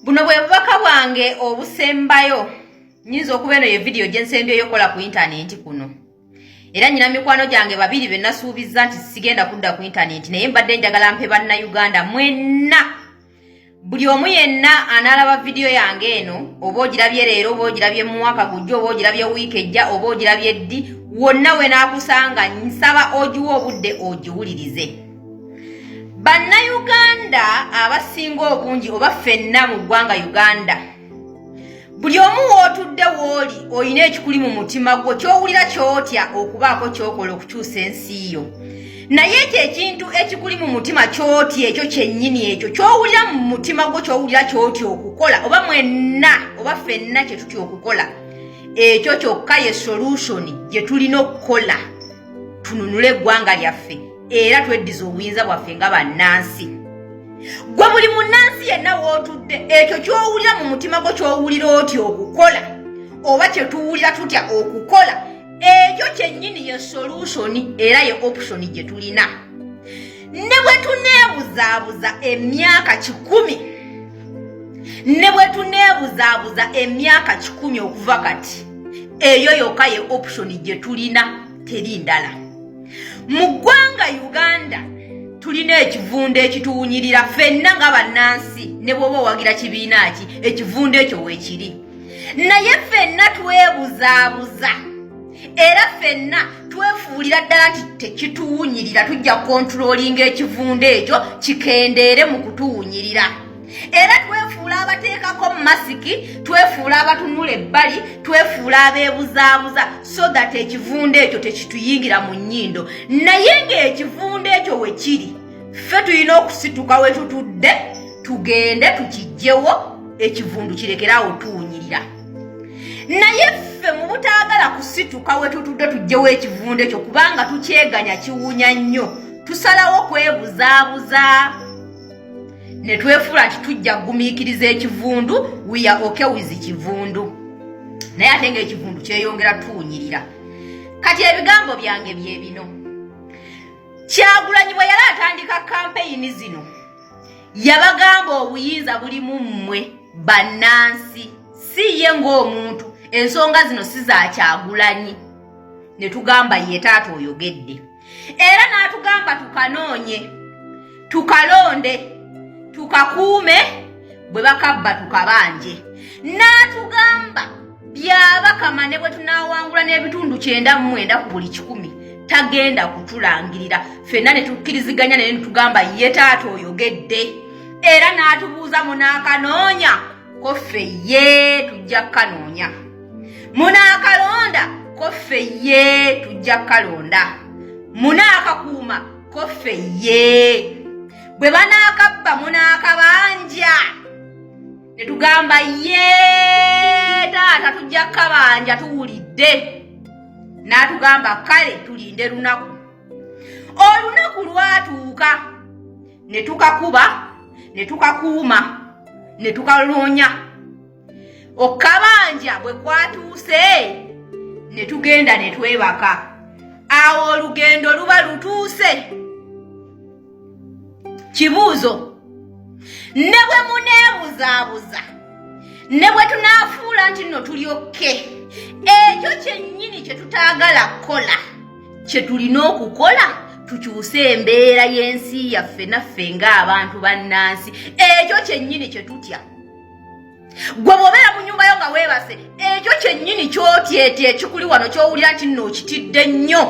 Buno bwe bubaka bwange obusembayo nyinza okuba eno ye video gye nsembyeyo kola ku internet kuno. Era nyina mikwano gyange babiri be nasuubiza nti sigenda kudda ku internet naye mbadde njagala mpe banna Uganda mwenna. Buli omu yenna analaba video yange eno oba ogirabye leero oba ogirabye mu mwaka gujjo oba ogirabye wiiki ejja oba ogirabye ddi wonna we naakusanga nsaba ogiwa obudde ogiwulirize. Banna Uganda abasinga obungi oba ffenna mu ggwanga Uganda. Buli omu wootudde wooli oyina ekikuli mu mutima gwo ky'owulira ky'otya okubaako ky'okola okukyusa ensi yo. Naye ekyo ekintu ekikuli mu mutima ky'otya ekyo kyennyini ekyo ky'owulira mu mutima gwo ky'owulira ky'otya okukola oba mwenna oba ffenna kye tutya okukola. Ekyo kyokka ye solution gye tulina okukola tununule eggwanga lyaffe era tweddiza obuyinza bwaffe nga bannansi. Gwe buli munnansi yenna wootudde ekyo ky'owulira mu mutima gwo ky'owulira otya okukola oba kye tuwulira tutya okukola ekyo kyennyini ye solution era ye option gye tulina. Ne bwe tuneebuzaabuza emyaka 10 ne bwe tuneebuzaabuza emyaka 10 okuva kati eyo yokka ye option gye tulina teri ndala. Mu ggwanga Uganda tulina ekivundu ekituwunyirira ffenna nga bannansi ne bw'oba owagira kibiina ki ekivundu ekyo weekiri. Naye ffenna twebuzaabuza era ffenna twefuulira ddala nti tekituwunyirira tujja kontrolinga ekivundu ekyo kikendeere mu kutuwunyirira. Era twefuula abateekako masiki, twefuula abatunula ebbali, twefuula abeebuzaabuza so that ekivundu ekyo tekituyingira mu nnyindo. Naye ng'ekivundu ekyo we kiri, ffe tulina okusituka we tutudde tugende tukiggyewo ekivundu kirekerawo tuwunyirira. Naye ffe mu butaagala kusituka we tutudde tuggyewo ekivundu ekyo kubanga tukyeganya kiwunya nnyo tusalawo kwebuzaabuza. Ne twefuula nti tujja kugumiikiriza ekivundu we are okay with kivundu. Naye ate ng'ekivundu kyeyongera tuwunyirira. Kati ebigambo byange bye bino. Kyagulanyi bwe yali atandika kampeyini zino yabagamba obuyinza buli mu mmwe bannansi si ye ng'omuntu ensonga zino si za Kyagulanyi. Ne tugamba ye taata oyogedde. Era n'atugamba tukanoonye tukalonde tukakuume bwe bakabba tukabanje. N'atugamba byabakama ne bwe tunaawangula n'ebitundu 99 ku buli 10 tagenda kutulangirira. Ffenna ne tukkiriziganya naye tugamba ye taata oyogedde. Era n'atubuuza munaakanoonya ko ffe ye tujja kanoonya. Munaakalonda ko ffe ye tujja kalonda. Munaakakuuma ko ffe ye. Bwe banaakabba munaakabanja ne tugamba ye taata tujja kabanja tuwulidde. N'atugamba kale tulinde lunaku. Olunaku lwatuuka ne tukakuba ne tukakuuma ne tukaloonya. Okabanja bwe kwatuuse ne tugenda ne twebaka. Awo olugendo luba lutuuse. Kibuuzo, ne bwe muneebuzaabuza ne bwe tunaafuula nti nno tulyokke ekyo kyennyini kye tutaagala kukola kye tulina okukola tukyuse embeera y'ensi yaffe naffe ng'abantu bannansi ekyo kyennyini kye tutya. Gwe bw'obeera mu nnyumba yo nga weebase ekyo kyennyini ky'otyetya ekikuli wano ky'owulira nti nno okitidde nnyo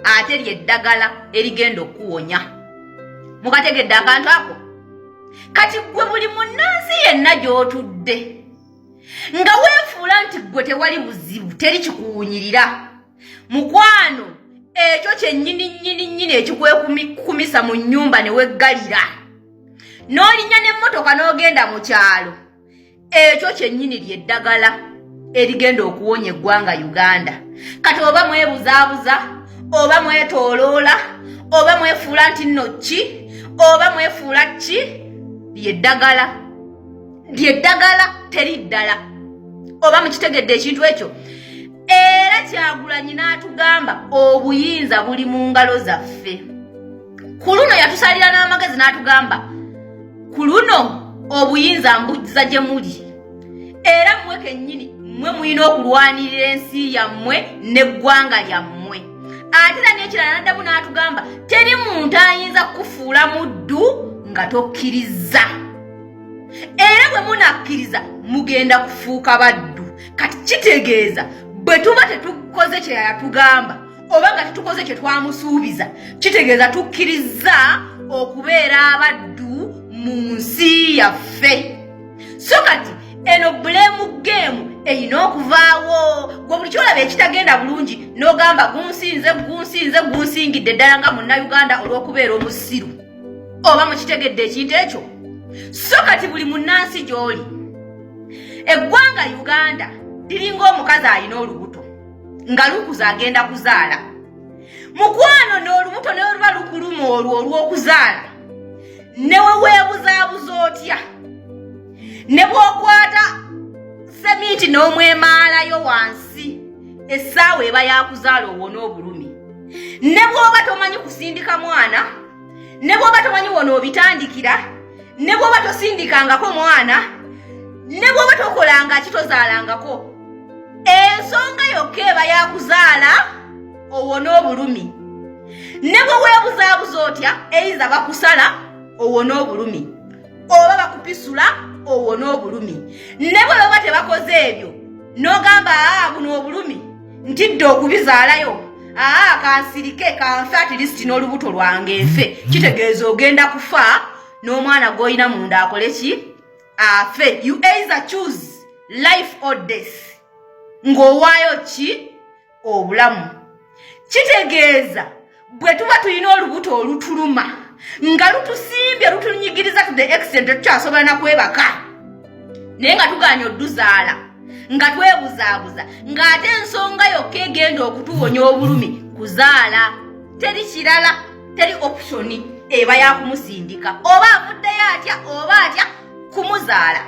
ate ly'eddagala erigenda okuwonya. Mukategedde akantu ako? Kati gwe buli munnansi yenna gy'otudde nga weefuula nti gwe tewali buzibu teri kikuwunyirira. Mukwano ekyo kyennyini ekikwekukumisa mu nnyumba ne weggalira n'olinnya n'emmotoka n'ogenda mu kyalo ekyo kyennyini ly'eddagala erigenda okuwonya eggwanga Uganda. Kati oba mwebuzaabuza oba mwetooloola oba mwefuula nti nno ki oba mwefuula ki ly'eddagala teri ddala. Oba mukitegedde ekintu ekyo. Era Kyagulanyi n'atugamba obuyinza buli mu ngalo zaffe. Ku luno yatusalira n'amagezi n'atugamba ku luno obuyinza mbuzza gye muli era mmwe kennyini mmwe mulina okulwanirira ensi yammwe n'eggwanga lyammwe. Ate era n'ekirala n'addamu n'atugamba teri muntu ayinza kufuula muddu nga tokkiriza. Era bwe munakkiriza mugenda kufuuka baddu. Kati kitegeeza bwe tuba tetukoze kye yatugamba oba nga tetukoze kye twamusuubiza kitegeeza tukkiriza okubeera abaddu mu nsi yaffe. So kati eno blame game eyina okuvaawo. Gwe buli kyolaba ekitagenda bulungi n'ogamba gunsingidde ddala nga munnayuganda olw'okubeera omusiru oba mukitegedde ekintu ekyo. So kati buli munnansi gy'oli eggwanga Uganda liringa omukazi alina olubuto nga lukuza agenda kuzaala. Mukwano n'olubuto ne luba lukuluma olwo olw'okuzaala ne weweebuzaabuza otya ne bw'okwata seminti n'omwemaalayo wansi essaawa eba yakuzaala owona obulumi. Ne bw'oba tomanyi kusindika mwana ne bw'oba tomanyi wona obitandikira ne bw'oba tosindikangako mwana ne bw'oba tokolanga kitozaalangako ensonga yokka eba yakuzaala owona obulumi. Ne bwe weebuzaabuza otya eiza bakusala owona obulumi oba bakupisula owona obulumi. Ne bwe baba tebakoze ebyo n'ogamba buno obulumi ntidde okubizaalayo kansirike kanfe at least n'olubuto lwange nfe kitegeeza ogenda kufa n'omwana gw'olina munda akole ki afe. You either choose life or death ng'owaayo ki obulamu. Kitegeeza bwe tuba tulina olubuto olutuluma nga lutusimbye lutunyigiriza to the extent tukyasobola na kwebaka naye nga tuganya odduzaala nga twebuzaabuza ng'ate ensonga yokka egenda okutuwonya obulumi kuzaala. Teri kirala, teri optioni eba yakumusindika oba avuddeyo atya oba atya kumuzaala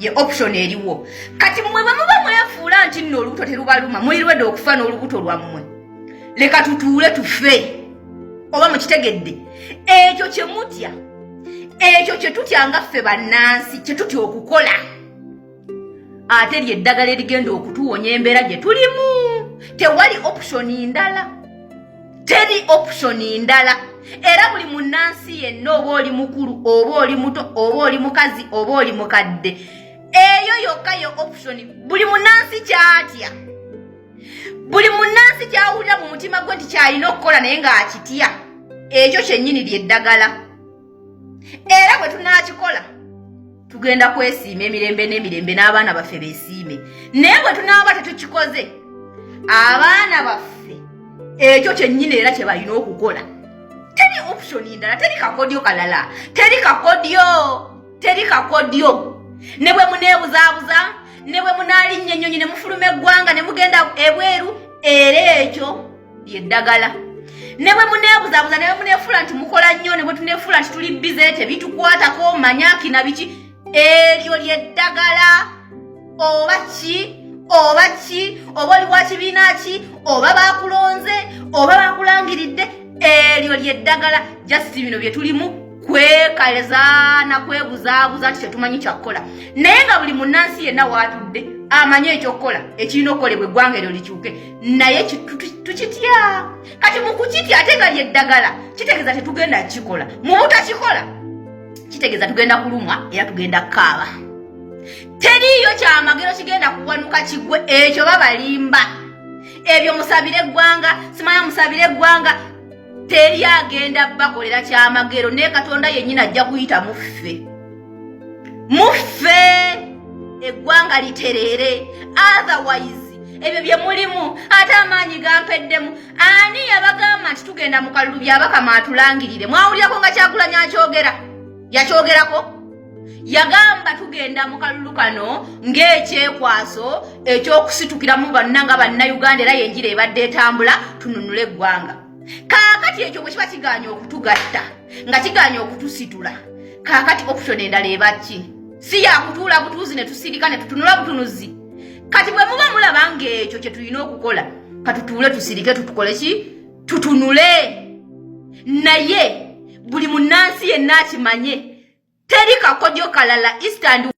ye option eriwo. Kati mmwe bwe muba mwefuula nti nno olubuto terubaluma mwiriwedde okufa n'olubuto lwammwe leka tutuule tufe oba mukitegedde ekyo kye mutya ekyo kye tutya nga ffe bannansi kye tutya okukola ate lyeddagala erigenda okutuwonya embeera gye tulimu. Tewali option ndala, teri option ndala. Era buli munnansi yenna oba oli mukulu oba oli muto oba oli mukazi oba oli mukadde eyo yokka yo option buli munnansi kyatya. Buli munnansi kyawulira mu mutima gwe nti kyalina okukola naye ng'akitya ekyo kyennyini lyeddagala. Era bwe tunaakikola tugenda kwesiima emirembe n'emirembe n'abaana baffe beesiime. Naye bwe tunaaba tetukikoze abaana baffe ekyo kyennyini era kye balina okukola. Teri option ndala, teri kakodyo kalala, teri kakodyo. Ne bwe muneebuzaabuza ne bwe munaalinnya ennyonyi ne mufuluma eggwanga ne mugenda ebweru era ekyo lyeddagala. Ne bwe muneebuzaabuza ne bwe muneefuula nti mukola nnyo ne bwe tuneefuula nti tuli bize tebitukwatako manyaki na biki eryo lyeddagala. Oba oli wa kibiina ki oba bakulonze oba bakulangiridde eryo lyeddagala. Just bino bye tulimu kwekaleza na kwebuzaabuza nti tetumanyi kyakukola. Naye nga buli munnansi yenna waatudde amanyi ekyokukola ekirina okukolebwa eggwanga eryo likyuke naye tukitya. Kati mu kukitya ate nga lyeddagala kitegeeza tetugenda kukikola. Mu butakikola kitegeeza tugenda kulumwa era tugenda kukaaba. Teriyo kyamagero kigenda kuwanuka kigwe ekyo babalimba. Ebyo musabire eggwanga simanya musabire eggwanga teri agenda bakolera kyamagero naye Katonda yennyini ajja kuyita muffe eggwanga litereere. Otherwise ebyo bye mulimu ate amaanyi gampeddemu. Ani yabagamba nti tugenda mu kalulu byabakama atulangirire? Mwawulirako nga Kyagulanyi akyogera? Yakyogerako? Yagamba tugenda mu kalulu kano ng'ekyekwaso ekyokusitukiramu bannanga bannayuganda era yenjira ebadde etambula tununule eggwanga. Kaakati ekyo bwe kiba kiganya okutugatta nga kiganya okutusitula kaakati option endala eba ki? Si yakutuula butuuzi ne tusirika ne tutunula butunuzi. Kati bwe muba mulaba ng'ekyo kye tulina okukola katutuule tusirike tutukole ki? Tutunule. Naye buli munnansi yenna akimanye teri kakodyo kalala east and